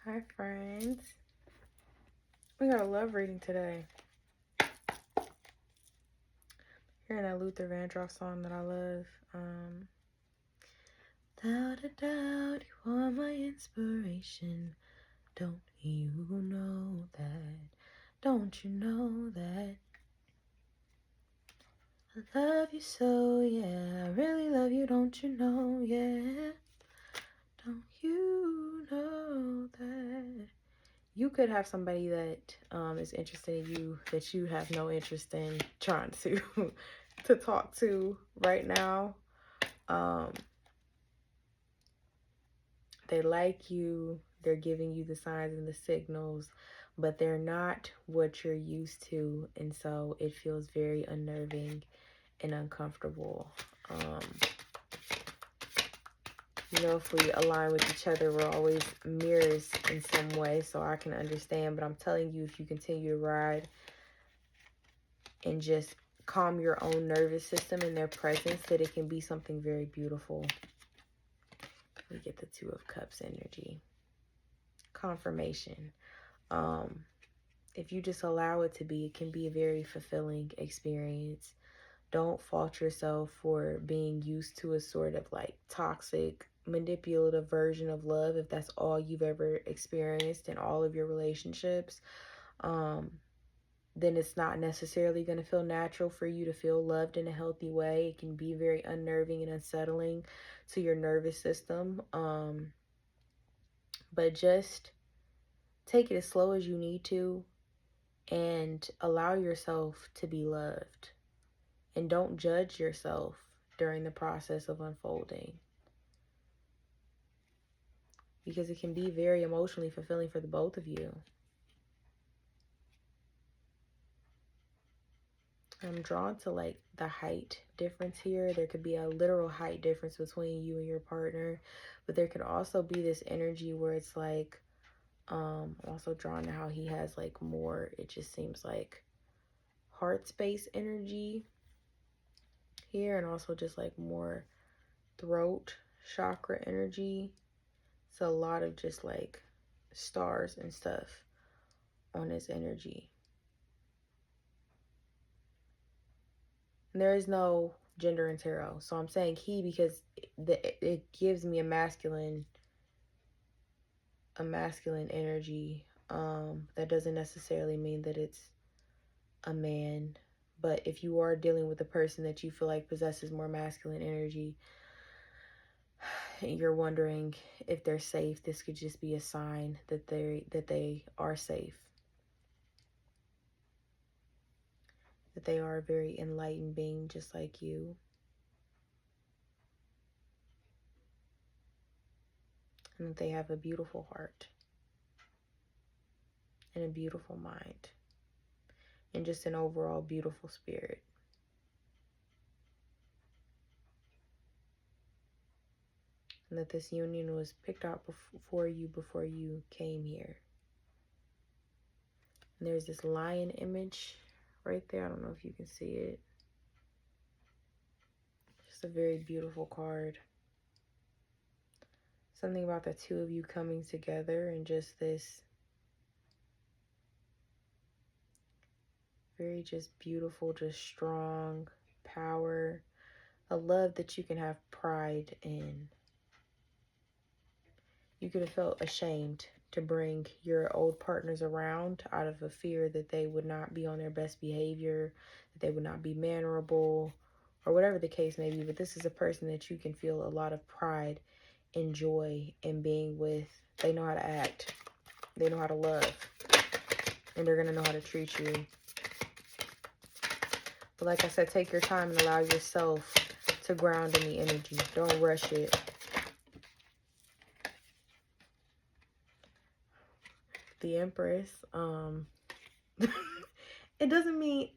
Hi, friends. We got a love reading today. Hearing that Luther Vandross song that I love. Without a doubt, you are my inspiration. Don't you know that? Don't you know that? I love you so, yeah. I really love you, don't you know, yeah. Don't you know that? You could have somebody that is interested in you that you have no interest in trying to to talk to right now. They like you, they're giving you the signs and the signals, but they're not what you're used to, and so it feels very unnerving and uncomfortable. If we align with each other, we're always mirrors in some way, so I can understand. But I'm telling you, if you continue to ride and just calm your own nervous system in their presence, that it can be something very beautiful. We get the Two of Cups energy. Confirmation. If you just allow it to be, it can be a very fulfilling experience. Don't fault yourself for being used to a sort of like toxic, manipulative version of love, if that's all you've ever experienced in all of your relationships. Then it's not necessarily going to feel natural for you to feel loved in a healthy way. It can be very unnerving and unsettling to your nervous system. But just take it as slow as you need to and allow yourself to be loved. And don't judge yourself during the process of unfolding, because it can be very emotionally fulfilling for the both of you. I'm drawn to like the height difference here. There could be a literal height difference between you and your partner, but there could also be this energy where it's like, also drawn to how he has like more, it just seems like heart space energy here, and also just like more throat chakra energy. It's a lot of just like stars and stuff on his energy. And there is no gender in tarot, so I'm saying he because it gives me a masculine energy. That doesn't necessarily mean that it's a man, but if you are dealing with a person that you feel like possesses more masculine energy and you're wondering if they're safe, this could just be a sign that they are safe, that they are a very enlightened being just like you. And that they have a beautiful heart and a beautiful mind and just an overall beautiful spirit. And that this union was picked out before you came here. And there's this lion image right there. I don't know if you can see it. Just a very beautiful card. Something about the two of you coming together and just this very just beautiful, just strong power. A love that you can have pride in. You could have felt ashamed to bring your old partners around out of a fear that they would not be on their best behavior, that they would not be mannerable, or whatever the case may be. But this is a person that you can feel a lot of pride and joy in being with. They know how to act. They know how to love. And they're going to know how to treat you. But like I said, take your time and allow yourself to ground in the energy. Don't rush it. The Empress. It doesn't mean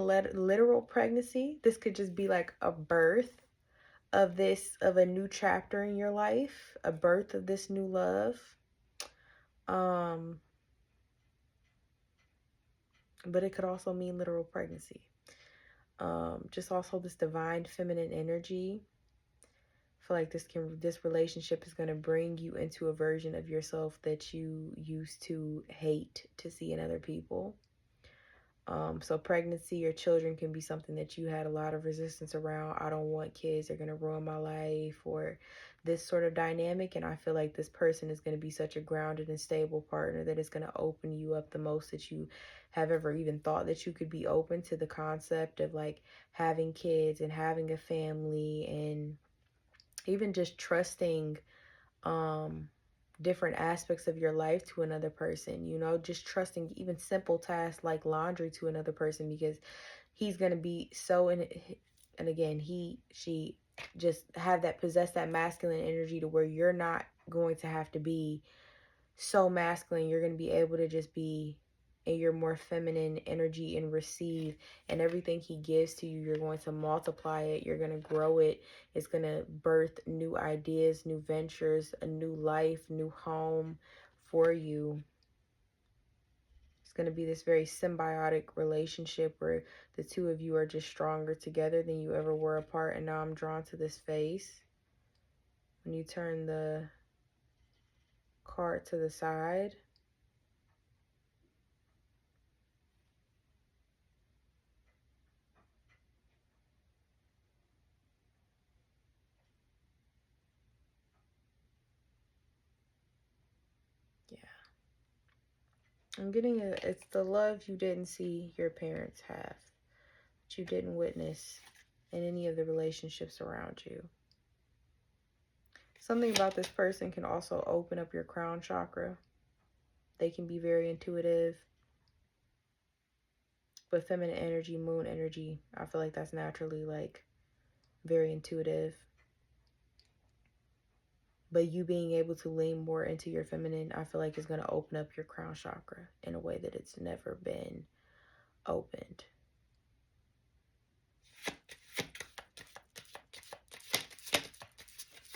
literal pregnancy. This could just be like a birth of a new chapter in your life, a birth of this new love. But it could also mean literal pregnancy. Just also this divine feminine energy. feel like this relationship is going to bring you into a version of yourself that you used to hate to see in other people. So pregnancy or children can be something that you had a lot of resistance around. I don't want kids, they're going to ruin my life, or this sort of dynamic. And I feel like this person is going to be such a grounded and stable partner that is going to open you up the most that you have ever even thought that you could be open to the concept of like having kids and having a family, and even just trusting different aspects of your life to another person, you know, just trusting even simple tasks like laundry to another person, because he's going to be so in, and again, she just have that, possess that masculine energy to where you're not going to have to be so masculine. You're going to be able to just be in your more feminine energy and receive, and everything he gives to you, you're going to multiply it, you're going to grow it. It's going to birth new ideas, new ventures, a new life, new home for you. It's going to be this very symbiotic relationship where the two of you are just stronger together than you ever were apart. And now I'm drawn to this face. When you turn the card to the side, yeah, I'm getting it's the love you didn't see your parents have, that you didn't witness in any of the relationships around you. Something about this person can also open up your crown chakra. They can be very intuitive, but feminine energy, moon energy, I feel like that's naturally like very intuitive. But you being able to lean more into your feminine, I feel like is going to open up your crown chakra in a way that it's never been opened.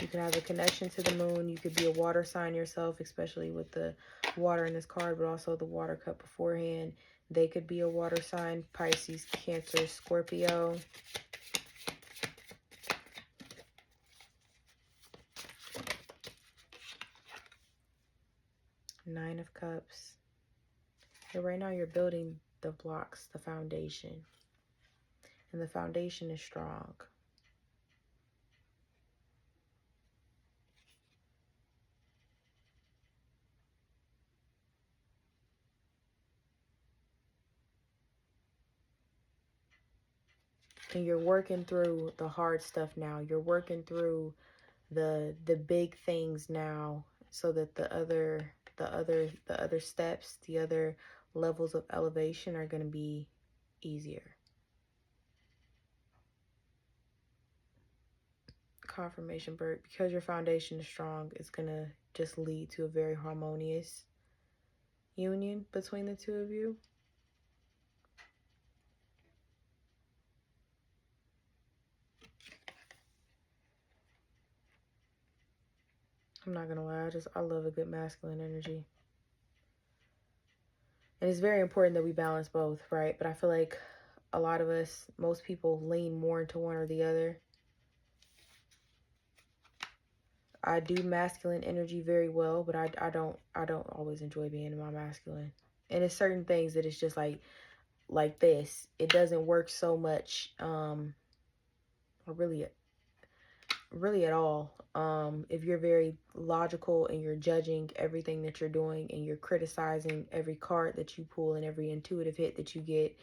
You can have a connection to the moon. You could be a water sign yourself, especially with the water in this card, but also the water cup beforehand. They could be a water sign: Pisces, Cancer, Scorpio. Nine of Cups. So right now you're building the blocks, the foundation. And the foundation is strong. And you're working through the hard stuff now. You're working through the big things now, so that the other steps, the other levels of elevation are going to be easier. Confirmation bird, because your foundation is strong, it's going to just lead to a very harmonious union between the two of you. I'm not gonna lie, I love a good masculine energy. And it's very important that we balance both, right? But I feel like a lot of us, most people, lean more into one or the other. I do masculine energy very well, but I don't always enjoy being in my masculine. And it's certain things that it's just like this. It doesn't work so much, or really at all. If you're very logical and you're judging everything that you're doing and you're criticizing every card that you pull and every intuitive hit that you get.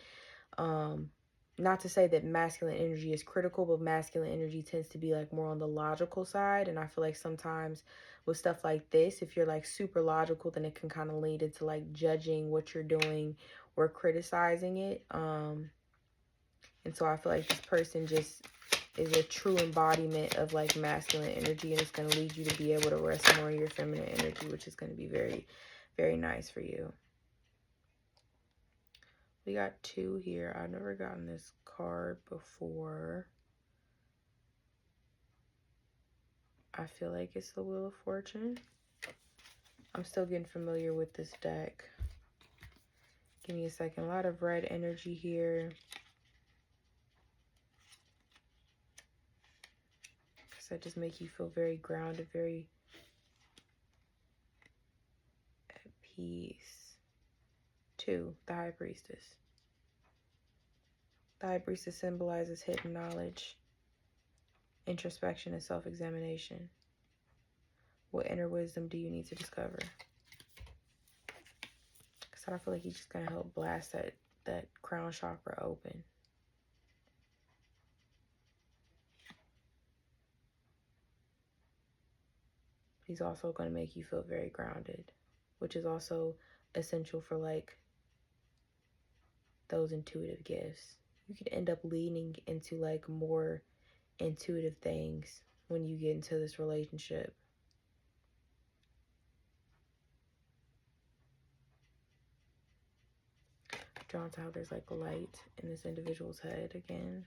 Not to say that masculine energy is critical, but masculine energy tends to be like more on the logical side. And I feel like sometimes with stuff like this, if you're like super logical, then it can kind of lead into like judging what you're doing or criticizing it. And so I feel like this person just is a true embodiment of like masculine energy, and it's going to lead you to be able to rest more in your feminine energy, which is going to be very, very nice for you. We got two here. I've never gotten this card before. I feel like it's the Wheel of Fortune. I'm still getting familiar with this deck. Give me a second. A lot of red energy here. that just make you feel very grounded, very at peace. 2, the High Priestess. The High Priestess symbolizes hidden knowledge, introspection, and self-examination. What inner wisdom do you need to discover? Because I feel like he's just going to help blast that crown chakra open. He's also going to make you feel very grounded, which is also essential for like those intuitive gifts. You could end up leaning into like more intuitive things when you get into this relationship. Drawn to how there's like light in this individual's head again.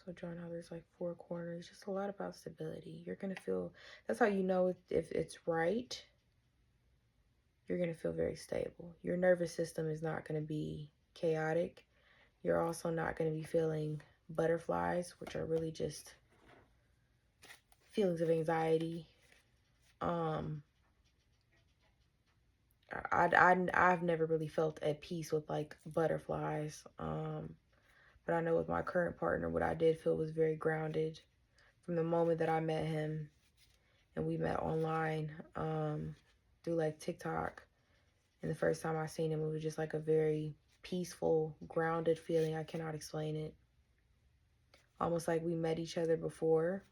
So drawing how there's like 4 corners, just a lot about stability. You're going to feel, that's how you know if it's right. You're going to feel very stable. Your nervous system is not going to be chaotic. You're also not going to be feeling butterflies, which are really just feelings of anxiety. I've never really felt at peace with like butterflies. But I know with my current partner, what I did feel was very grounded from the moment that I met him, and we met online through like TikTok. And the first time I seen him, it was just like a very peaceful, grounded feeling. I cannot explain it. Almost like we met each other before.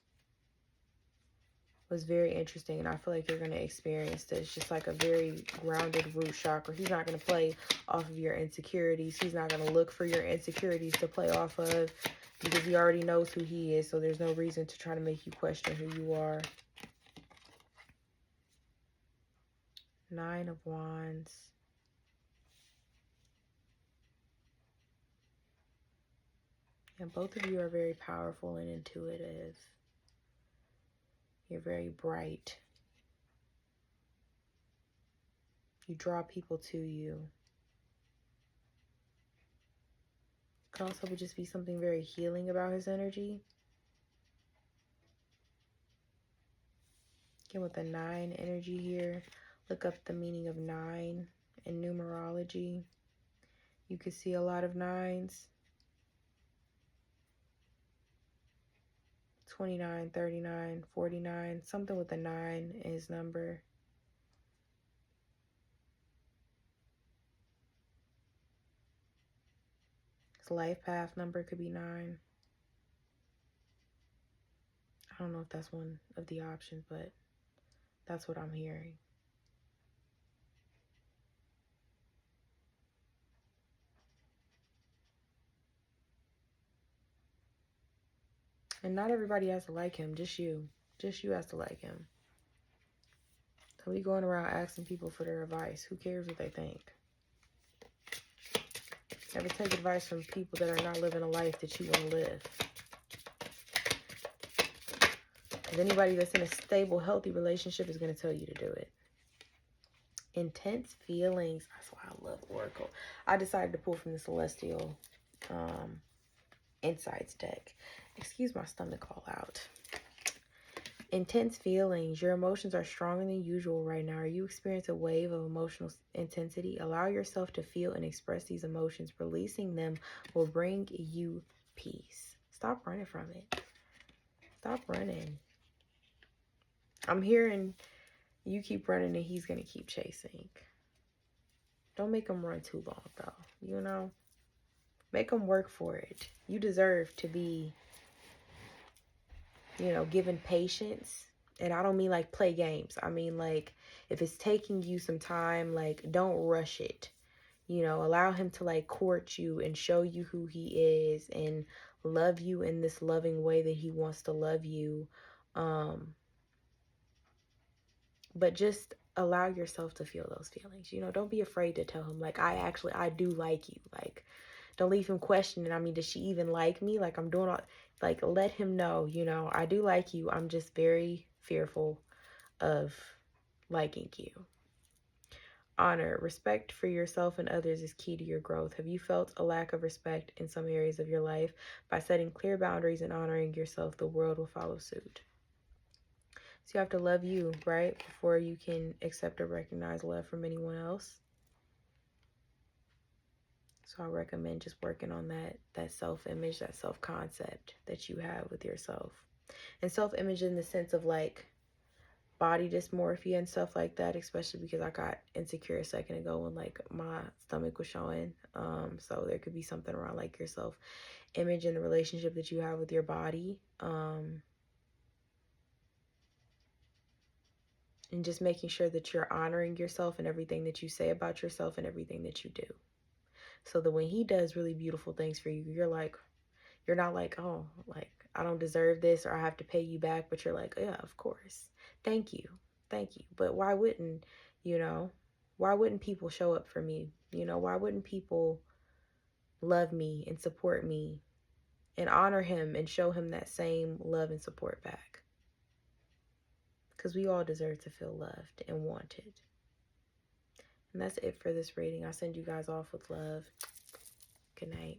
It was very interesting, and I feel like you're going to experience this. Just like a very grounded root chakra. He's not going to play off of your insecurities. He's not going to look for your insecurities to play off of, because he already knows who he is, so there's no reason to try to make you question who you are. 9 of Wands. And both of you are very powerful and intuitive. You're very bright. You draw people to you. Could also just be something very healing about his energy. Again, with the 9 energy here, look up the meaning of 9 in numerology. You can see a lot of 9s. 29, 39, 49, something with a 9 in his number. His life path number could be 9. I don't know if that's one of the options, but that's what I'm hearing. And not everybody has to like him, just you. Just you has to like him. So we going around asking people for their advice. Who cares what they think? Never take advice from people that are not living a life that you want to live. Because anybody that's in a stable, healthy relationship is going to tell you to do it. Intense feelings. That's why I love Oracle. I decided to pull from the Celestial Insights deck. Excuse my stomach all out. Intense feelings. Your emotions are stronger than usual right now. You experience a wave of emotional intensity. Allow yourself to feel and express these emotions. Releasing them will bring you peace. Stop running from it. Stop running. I'm hearing you keep running and he's going to keep chasing. Don't make him run too long, though. You know? Make him work for it. You deserve to be, you know, given patience. And I don't mean like play games. I mean like if it's taking you some time, like don't rush it. You know, allow him to like court you and show you who he is and love you in this loving way that he wants to love you. But just allow yourself to feel those feelings. You know, don't be afraid to tell him like, I do like you. Like, don't leave him questioning. I mean, does she even like me? Like, I'm doing all, like, let him know, you know, I do like you. I'm just very fearful of liking you. Honor. Respect for yourself and others is key to your growth. Have you felt a lack of respect in some areas of your life? By setting clear boundaries and honoring yourself, the world will follow suit. So you have to love you, right? Before you can accept or recognize love from anyone else. So I recommend just working on that self-image, that self-concept that you have with yourself. And self-image in the sense of like body dysmorphia and stuff like that, especially because I got insecure a second ago when like my stomach was showing. So there could be something around like your self-image and the relationship that you have with your body. And just making sure that you're honoring yourself and everything that you say about yourself and everything that you do. So that when he does really beautiful things for you, you're not like, oh, like, I don't deserve this or I have to pay you back. But you're like, yeah, of course. Thank you. Thank you. But why wouldn't, why wouldn't people show up for me? Why wouldn't people love me and support me and honor him and show him that same love and support back? Because we all deserve to feel loved and wanted. And that's it for this reading. I'll send you guys off with love. Good night.